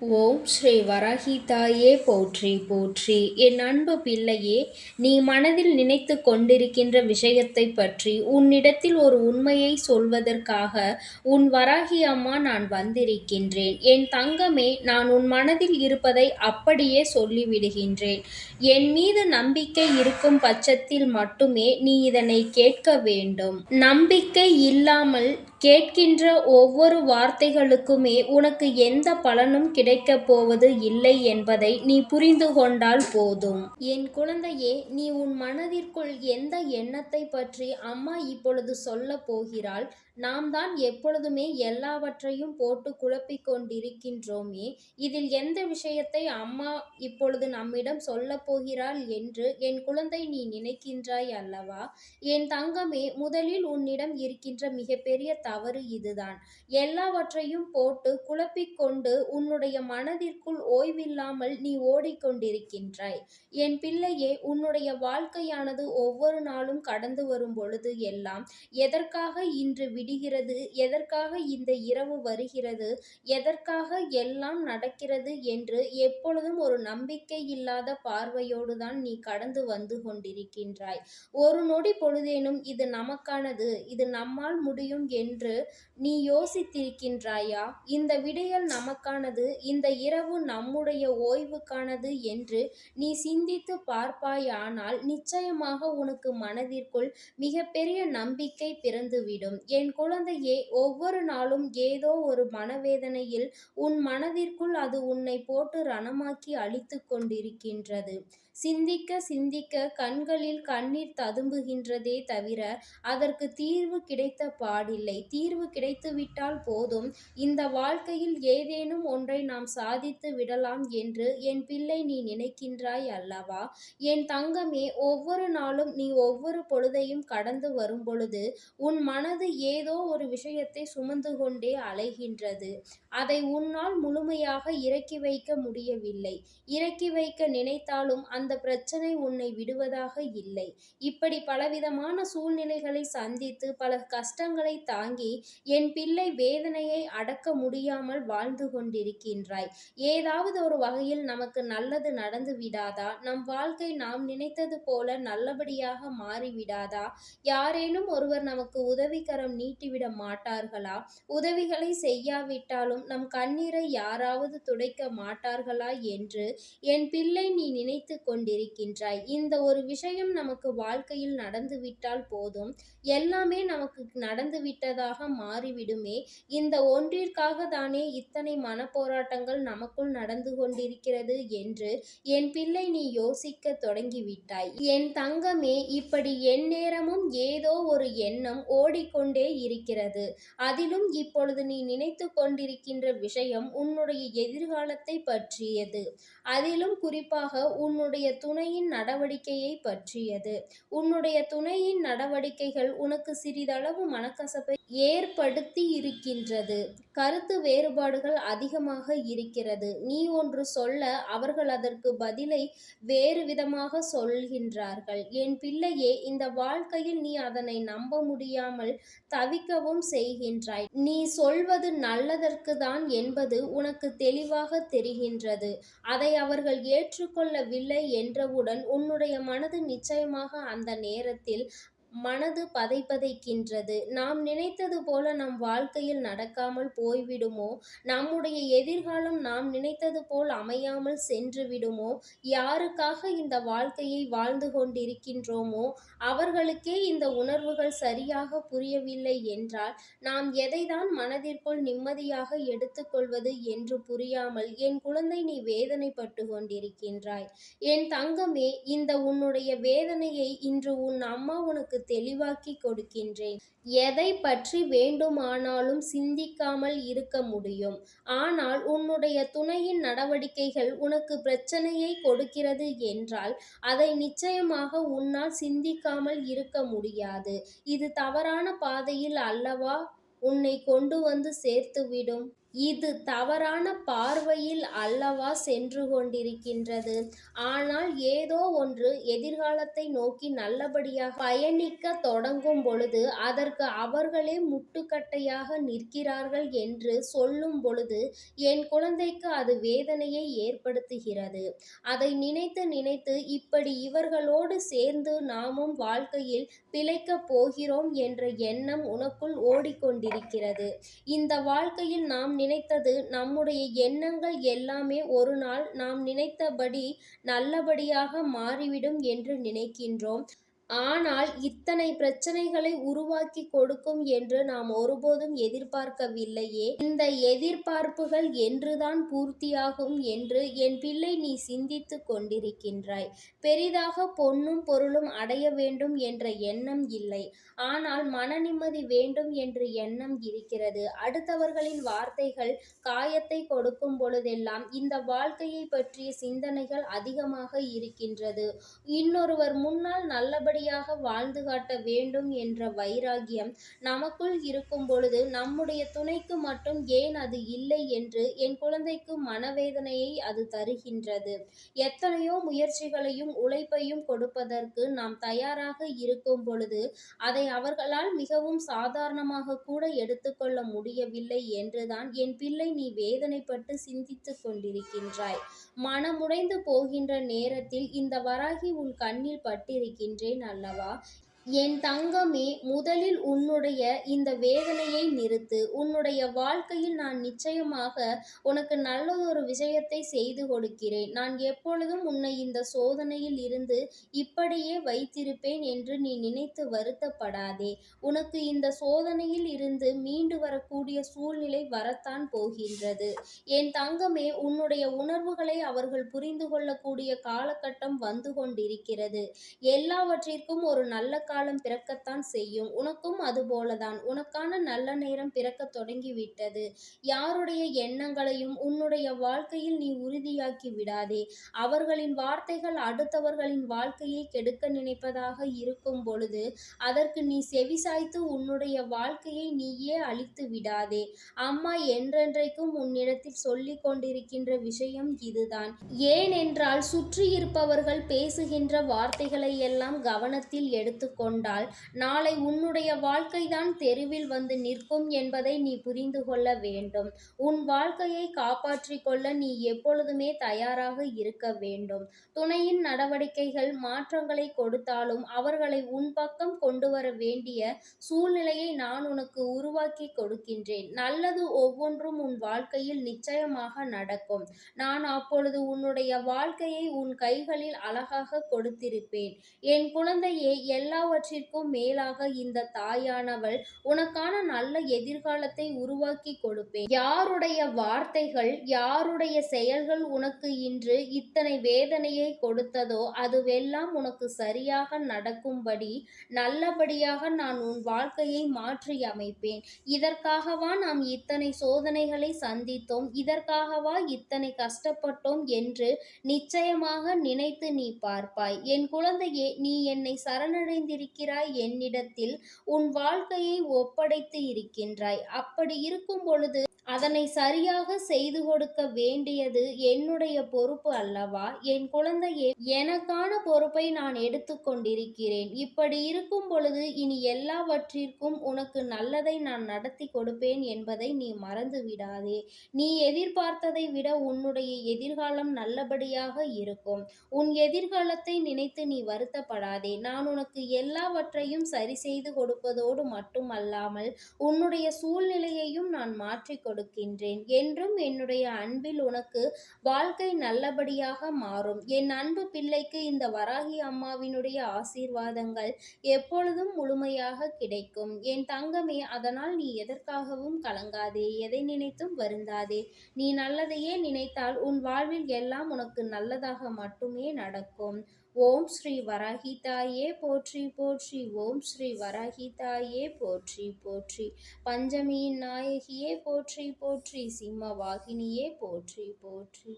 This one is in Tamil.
ஓம் ஸ்ரீ வராகி தாயே போற்றி போற்றி. என் அன்பு பிள்ளையே, நீ மனதில் நினைத்து கொண்டிருக்கின்ற விஷயத்தை பற்றி உன்னிடத்தில் ஒரு உண்மையை சொல்வதற்காக உன் வராகி அம்மா நான் வந்திருக்கின்றேன். என் தங்கமே, நான் உன் மனதில் இருப்பதை அப்படியே சொல்லிவிடுகின்றேன். என் மீது நம்பிக்கை இருக்கும் பட்சத்தில் மட்டுமே நீ இதனை கேட்க வேண்டும். நம்பிக்கை இல்லாமல் கேட்கின்ற ஒவ்வொரு வார்த்தைகளுக்குமே உனக்கு எந்த பலனும் கிடைக்கப் போவது இல்லை என்பதை நீ புரிந்து கொண்டால் போதும். என் குழந்தையே, நீ உன் மனதிற்குள் எந்த எண்ணத்தை பற்றி அம்மா இப்பொழுது சொல்லப் போகிறாள்? நாம் தான் எப்பொழுதுமே எல்லாவற்றையும் போட்டு குழப்பிக் கொண்டிருக்கின்றோமே. இதில் எந்த விஷயத்தை அம்மா இப்பொழுது நம்மிடம் சொல்லப் போகிறாள் என்று என் குழந்தை நீ நினைக்கின்றாய் அல்லவா? என் தங்கமே, முதலில் உன்னிடம் இருக்கின்ற மிகப்பெரிய தவறு இதுதான். எல்லாவற்றையும் போட்டு குழப்பிக் கொண்டு உன்னுடைய மனதிற்குள் ஓய்வில்லாமல் நீ ஓடிக்கொண்டிருக்கின்றாய். என் பிள்ளையே, உன்னுடைய வாழ்க்கையானது ஒவ்வொரு நாளும் கடந்து வரும் பொழுது எல்லாம் எதற்காக இன்று விடுகிறது, எதற்காக இந்த இரவு வருகிறது, எதற்காக எல்லாம் நடக்கிறது என்று எப்பொழுதும் ஒரு நம்பிக்கை இல்லாத பார்வையோடு தான் நீ கடந்து வந்து கொண்டிருக்கின்றாய். ஒரு நொடி பொழுதேனும் இது நமக்கானது, இது நம்மால் முடியும் என்று நீ யோசித்திருக்கின்றாயா? இந்த விடியல் நமக்கானது, இந்த இரவு நம்முடைய ஓய்வுக்கானது என்று நீ சிந்தித்து பார்ப்பாயானால் நிச்சயமாக உனக்கு மனதிற்குள் மிகப்பெரிய நம்பிக்கை பிறந்துவிடும். என் குழந்தையே, ஒவ்வொரு நாளும் ஏதோ ஒரு மனவேதனையில் உன் மனதிற்குள் அது உன்னை போட்டு ரணமாக்கி அழித்து கொண்டிருக்கின்றது. சிந்திக்க சிந்திக்க கண்களில் கண்ணீர் ததும்புகின்றதே தவிர அதற்கு தீர்வு கிடைத்த பாடில்லை. தீர்வு கிடைத்துவிட்டால் போதும், இந்த வாழ்க்கையில் ஏதேனும் ஒன்றை நாம் சாதித்து விடலாம் என்று என் பிள்ளை நீ நினைக்கின்றாய் அல்லவா? என் தங்கமே, ஒவ்வொரு நாளும் நீ ஒவ்வொரு பொழுதையும் கடந்து வரும் பொழுது உன் மனது ஏதோ ஒரு விஷயத்தை சுமந்து கொண்டே அலைகின்றது. அதை உன்னால் முழுமையாக இறக்கி வைக்க முடியவில்லை. இறக்கி வைக்க நினைத்தாலும் அந்த பிரச்சனை உன்னை விடுவதாக இல்லை. இப்படி பலவிதமான சூழ்நிலைகளை சந்தித்து பல கஷ்டங்களை தாங்கி என் பிள்ளை வேதனையை அடக்க முடியாமல் வாழ்ந்து கொண்டிருக்கின்றாய். ஏதாவது ஒரு வகையில் நமக்கு நல்லது நடந்து விடாதா? நம் வாழ்க்கை நாம் நினைத்தது போல நல்லபடியாக மாறிவிடாதா? யாரேனும் ஒருவர் நமக்கு உதவிக்கரம் நீட்டிவிட மாட்டார்களா? உதவிகளை செய்யாவிட்டாலும் நம் கண்ணீரை யாராவது துடைக்க மாட்டார்களா என்று என் பிள்ளை நீ நினைத்து கொண்டிருக்கின்றாய். இந்த ஒரு விஷயம் நமக்கு வாழ்க்கையில் நடந்துவிட்டால் போதும், எல்லாமே நமக்கு நடந்துவிட்டதாக மாறிவிடுமே. இந்த ஒன்றிற்காக தானே இத்தனை மனப்போராட்டங்கள் நமக்குள் நடந்து கொண்டிருக்கிறது என்று என் பிள்ளை நீ யோசிக்க தொடங்கிவிட்டாய். என் தங்கமே, இப்படி எந்நேரமும் ஏதோ ஒரு எண்ணம் ஓடிக்கொண்டே இருக்கிறது. அதிலும் இப்பொழுது நீ நினைத்து கொண்டிருக்கின்ற விஷயம் உன்னுடைய எதிர்காலத்தை பற்றியது. அதிலும் குறிப்பாக உன்னுடைய துணையின் நடவடிக்கையை பற்றியது. உன்னுடைய துணையின் நடவடிக்கைகள் உனக்கு சிறிதளவு மனக்கசப்பை ஏற்படுத்தி இருக்கின்றது. கருத்து வேறுபாடுகள் அதிகமாக இருக்கிறது. நீ ஒன்று சொல்ல அவர்கள் அதற்கு பதிலை வேறு விதமாக சொல்கின்றார்கள். என் பிள்ளையே, இந்த வாழ்க்கையில் நீ அதனை நம்ப முடியாமல் தவிக்கவும் செய்கின்றாய். நீ சொல்வது நல்லதற்கு தான் என்பது உனக்கு தெளிவாக தெரிகின்றது. அதை அவர்கள் ஏற்றுக்கொள்ளவில்லை என்றவுடன் உன்னுடைய மனது நிச்சயமாக அந்த நேரத்தில் மனது பதைபதைக்கின்றது. நாம் நினைத்தது போல நம் வாழ்க்கையில் நடக்காமல் போய்விடுமோ? நம்முடைய எதிர்காலம் நாம் நினைத்தது போல் அமையாமல் சென்று விடுமோ? யாருக்காக இந்த வாழ்க்கையை வாழ்ந்து கொண்டிருக்கின்றோமோ அவர்களுக்கே இந்த உணர்வுகள் சரியாக புரியவில்லை என்றால் நாம் எதைதான் மனதிற்குள் நிம்மதியாக எடுத்துக்கொள்வது என்று புரியாமல் என் குழந்தை நீ வேதனைப்பட்டு கொண்டிருக்கின்றாய். என் தங்கமே, இந்த உன்னுடைய வேதனையை இன்று உன் அம்மா உனக்கு தெளிவாக்கி கொடுக்கின்றேன். எதை பற்றி வேண்டுமானாலும் சிந்திக்காமல் இருக்க முடியும். ஆனால் உன்னுடைய துணையின் நடவடிக்கைகள் உனக்கு பிரச்சனையை கொடுக்கிறது என்றால் அதை நிச்சயமாக உன்னால் சிந்திக்காமல் இருக்க முடியாது. இது தவறான பாதையில் அல்லவா உன்னை கொண்டு வந்து சேர்த்துவிடும். இது தவறான பார்வையில் அல்லவா சென்று கொண்டிருக்கின்றது. ஆனால் ஏதோ ஒன்று எதிர்காலத்தை நோக்கி நல்லபடியாக பயணிக்கத் தொடங்கும் பொழுது அதற்கு அவர்களே முட்டுக்கட்டையாக நிற்கிறார்கள் என்று சொல்லும் பொழுது என் குழந்தைக்கு அது வேதனையை ஏற்படுத்துகிறது. அதை நினைத்து நினைத்து இப்படி இவர்களோடு சேர்ந்து நாமும் வாழ்க்கையில் பிழைக்கப் போகிறோம் என்ற எண்ணம் உனக்குள் ஓடிக்கொண்டிருக்கிறது. இந்த வாழ்க்கையில் நாம் நினைத்தது, நம்முடைய எண்ணங்கள் எல்லாமே ஒரு நாள் நாம் நினைத்தபடி நல்லபடியாக மாறிவிடும் என்று நினைக்கின்றோம். ஆனால் இத்தனை பிரச்சனைகளை உருவாக்கி கொடுக்கும் என்று நாம் ஒருபோதும் எதிர்பார்க்கவில்லையே. இந்த எதிர்பார்ப்புகள் என்றுதான் பூர்த்தியாகும் என்று என் பிள்ளை நீ சிந்தித்துக் கொண்டிருக்கின்றாய். பெரிதாக பொன்னும் பொருளும் அடைய வேண்டும் என்ற எண்ணம் இல்லை. ஆனால் மன நிம்மதி வேண்டும் என்ற எண்ணம் இருக்கிறது. அடுத்தவர்களின் வார்த்தைகள் காயத்தை கொடுக்கும் பொழுதெல்லாம் இந்த வாழ்க்கையை பற்றிய சிந்தனைகள் அதிகமாக இருக்கின்றது. இன்னொருவர் முன்னால் நல்லபடியாக வாழ்ந்து காட்ட வேண்டும் என்ற வைராகியம் நமக்குள் இருக்கும் பொழுது நம்முடைய துணைக்கு மட்டும் ஏன் அது இல்லை என்று என் குழந்தைக்கு மனவேதனையை அது தருகின்றது. எத்தனையோ முயற்சிகளையும் உழைப்பையும் கொடுப்பதற்கு நாம் தயாராக இருக்கும் பொழுது அதை அவர்களால் மிகவும் சாதாரணமாக கூட எடுத்துக்கொள்ள முடியவில்லை என்றுதான் என் பிள்ளை நீ வேதனைப்பட்டு சிந்தித்துக் கொண்டிருக்கின்றாய். மனமுடைந்து போகின்ற நேரத்தில் இந்த வராகி உன் கண்ணில் பட்டிருக்கின்றேன் அல்லவா? என் தங்கமே, முதலில் உன்னுடைய இந்த வேதனையை நிறுத்து. உன்னுடைய வாழ்க்கையில் நான் நிச்சயமாக உனக்கு நல்லதொரு விஷயத்தை செய்து கொடுக்கிறேன். நான் எப்பொழுதும் உன்னை இந்த சோதனையில் இருந்து இப்படியே வைத்திருப்பேன் என்று நீ நினைத்து வருத்தப்படாதே. உனக்கு இந்த சோதனையில் இருந்து மீண்டு வரக்கூடிய சூழ்நிலை வரத்தான் போகின்றது. என் தங்கமே, உன்னுடைய உணர்வுகளை அவர்கள் புரிந்து கொள்ளக்கூடிய காலகட்டம் வந்து கொண்டிருக்கிறது. எல்லாவற்றிற்கும் ஒரு நல்ல காலம் பிறக்கத்தான் செய்யும். உனக்கும் அதுபோலதான். உனக்கான நல்ல நேரம் பிறக்கத் தொடங்கிவிட்டது. யாருடைய எண்ணங்களையும் உன்னுடைய வாழ்க்கையில் நீ உறுதியாக்கி விடாதே. அவர்களின் வார்த்தைகள் அடுத்தவர்களின் வாழ்க்கையை கெடுக்க நினைப்பதாக இருக்கும் பொழுது அதற்கு நீ செவிசாய்த்து உன்னுடைய வாழ்க்கையை நீயே அழித்து விடாதே. அம்மா என்றென்றைக்கும் உன்னிடத்தில் சொல்லிக் கொண்டிருக்கின்ற விஷயம் இதுதான். ஏனென்றால் சுற்றியிருப்பவர்கள் பேசுகின்ற வார்த்தைகளை எல்லாம் கவனத்தில் எடுத்து கொண்டால் நாளை உன்னுடைய வாழ்க்கைதான் தெருவில் வந்து நிற்கும் என்பதை நீ புரிந்து கொள்ள வேண்டும். உன் வாழ்க்கையை காப்பாற்றிக் கொள்ள நீ எப்பொழுதுமே தயாராக இருக்க வேண்டும். துணையின் நடவடிக்கைகள் மாற்றங்களை கொடுத்தாலும் அவர்களை உன் பக்கம் கொண்டு வர வேண்டிய சூழ்நிலையை நான் உனக்கு உருவாக்கி கொடுக்கின்றேன். நல்லது ஒவ்வொன்றும் உன் வாழ்க்கையில் நிச்சயமாக நடக்கும். நான் அப்பொழுது உன்னுடைய வாழ்க்கையை உன் கைகளில் அழகாக கொடுத்திருப்பேன். என் குழந்தையே, எல்லாவற்றிற்கும் மேலாக இந்த தாயானவள் உனக்கான நல்ல எதிர்காலத்தை உருவாக்கி கொடுப்பேன். யாருடைய வார்த்தைகள், யாருடைய செயல்கள் உனக்கு இன்று இத்தனை வேதனையை கொடுத்ததோ அதுவெல்லாம் உனக்கு சரியாக நடக்கும்படி நல்லபடியாக நான் உன் வாழ்க்கையை மாற்றி அமைப்பேன். இதற்காகவா நாம் இத்தனை சோதனைகளை சந்தித்தோம், இதற்காகவா இத்தனை கஷ்டப்பட்டோம் என்று நிச்சயமாக நினைத்து நீ பார்ப்பாய். என் குழந்தையே, நீ என்னை சரணடைந்திருக்கிறாய். என்னிடத்தில் உன் வாழ்க்கையை ஒப்படைத்து இருக்கின்றாய். அப்படி இருக்கும் பொழுது அதனை சரியாக செய்து கொடுக்க வேண்டியது என்னுடைய பொறுப்பு அல்லவா? என் குழந்தையே, எனக்கான பொறுப்பை நான் எடுத்துக்கொண்டிருக்கிறேன். இப்படி இருக்கும் பொழுது இனி எல்லாவற்றிற்கும் உனக்கு நல்லதை நான் நடத்தி கொடுப்பேன் என்பதை நீ மறந்து விடாதே. நீ எதிர்பார்த்ததை விட உன்னுடைய எதிர்காலம் நல்லபடியாக இருக்கும். உன் எதிர்காலத்தை நினைத்து நீ வருத்தப்படாதே. நான் உனக்கு எல்லாவற்றையும் சரி செய்து கொடுப்பதோடு மட்டுமல்லாமல் உன்னுடைய சூழ்நிலையையும் நான் மாற்றிக் கொடுக்கின்றேன். என்றும் என்னுடைய அன்பில் உனக்கு வாழ்க்கை நல்லபடியாக மாறும். என் அன்பு பிள்ளைக்கு இந்த வராகி அம்மாவினுடைய ஆசீர்வாதங்கள் எப்பொழுதும் முழுமையாக கிடைக்கும். என் தங்கமே, அதனால் நீ எதற்காகவும் கலங்காதே, எதை நினைத்தும் வருந்தாதே. நீ நல்லதையே நினைத்தால் உன் வாழ்வில் எல்லாம் உனக்கு நல்லதாக மட்டுமே நடக்கும். ஓம் ஸ்ரீ வராகி தாயே போற்றி போற்றி. ஓம் ஸ்ரீ வராகி தாயே போற்றி போற்றி. பஞ்சமியின் நாயகியே போற்றி போற்றி. சிம்ம வாகினியே போற்றி போற்றி.